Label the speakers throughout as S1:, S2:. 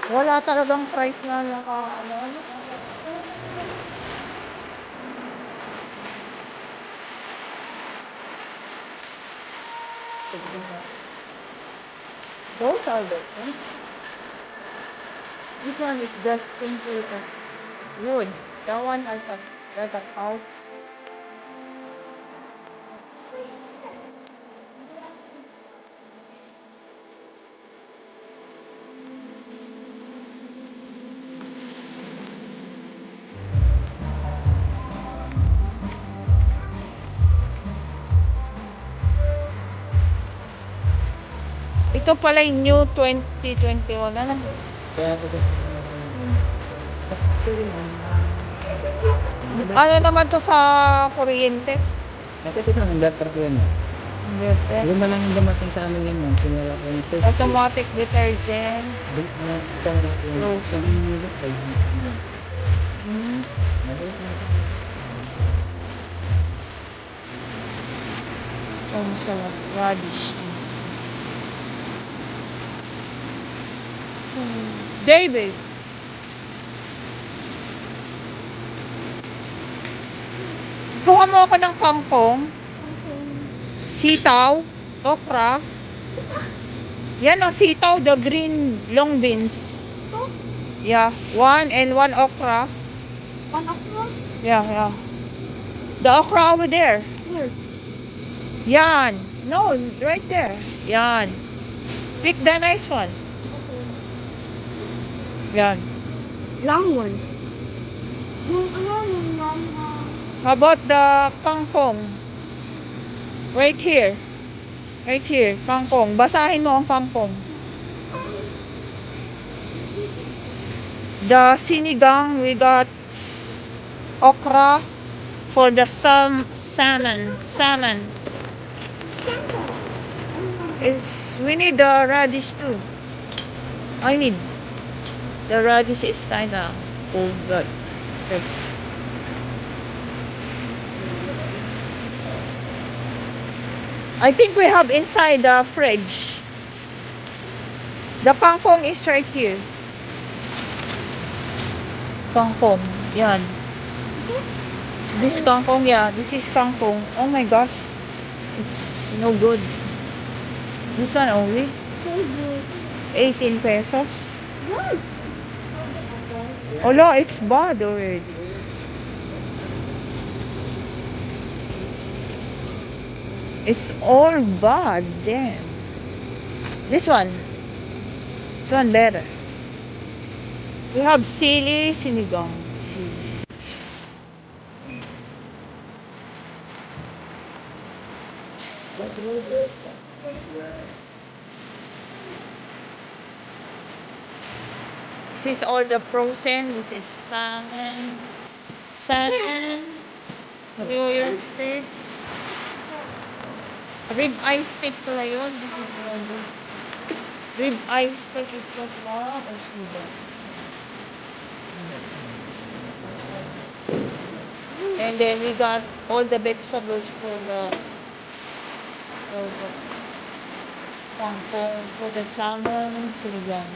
S1: Wala talagang price na ano. Those are the things. This one is just simple as wood. That one has a house. Ito pala yung new 2021 na lang.
S2: Kaya ako
S1: Ano naman to sa kuryente?
S2: kasi ito, inverter ko yan. Yung ba lang yung dumating sa amin yun, sinala ko yung first.
S1: Automatic detergent.
S2: Ito yung sabi nyo,
S1: Ang sarap. Radish. David. Kuha mo ako ng kangkong. Sitaw. Okra. Yan ang sitaw. The green long beans. Yeah. One and one okra.
S3: One okra?
S1: Yeah. The okra over there.
S3: Where?
S1: Yan. No, right there. Yan. Pick the nice one.
S3: Okay.
S1: Yan.
S3: Long ones. Yung long.
S1: How about the kangkong? Right here. Right here. Kangkong. Basahin mo ang kangkong. The sinigang, we got okra for the salmon. We need the radish too. I need the radish is kinda old, but I think we have inside the fridge. The kangkong is right here. Kangkong, yan. This kangkong, yeah, this is kangkong. Oh my gosh, it's no good. This one only
S3: So good.
S1: 18 pesos.
S3: What?
S1: Oh no, it's bad already. It's all bad, damn. This one better. We have sinigang. This is all the frozen. This is salmon. New York steak. Rib eye steak pala yun. This is good. Rib eye steak is what now or sugar. And then we got all the vegetables for the kangkong, for the salmon, sinigang.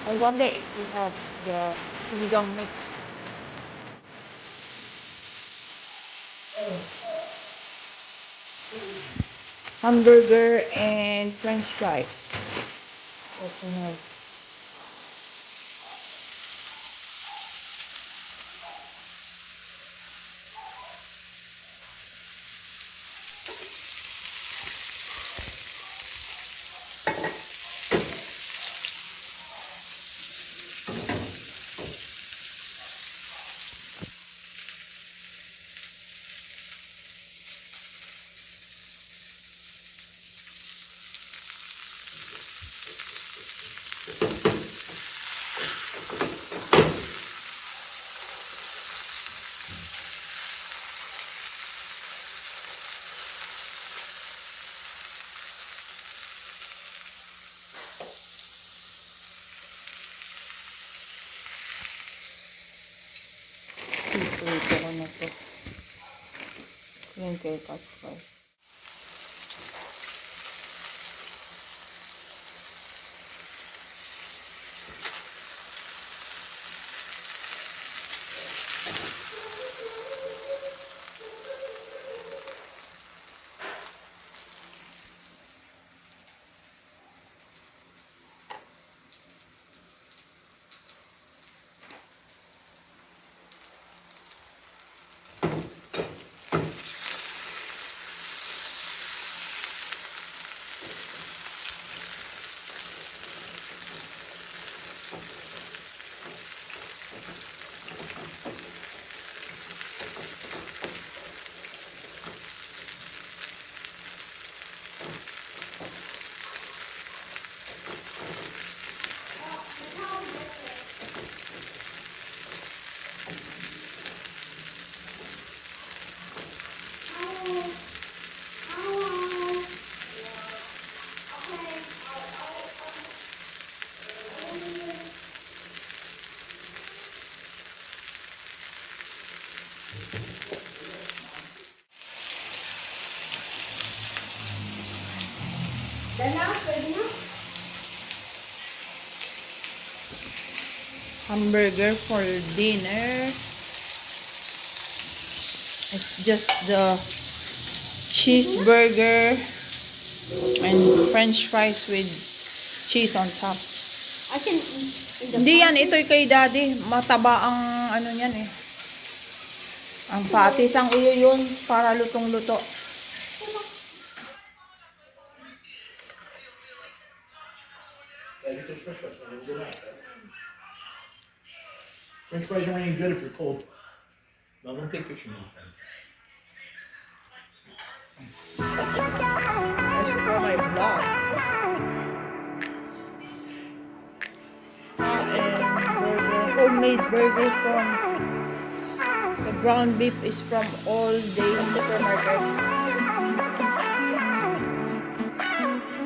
S1: I wonder if we have the sinigang mix. Hamburger and french fries. That's nice. Ito ko na to. Yung kay french fries. Hamburger for dinner. It's just the cheeseburger and French fries with cheese on top.
S3: I can eat in the
S1: Hindi yan, ito'y kay daddy. Mataba ang ano niyan eh. Ang patis ang iyo yun para lutong-luto.
S4: French fries are only good if they're cold. Now don't take pictures of my friends.
S1: That's for my vlog. And burger, homemade burger from the ground beef is from All Day Supermarket.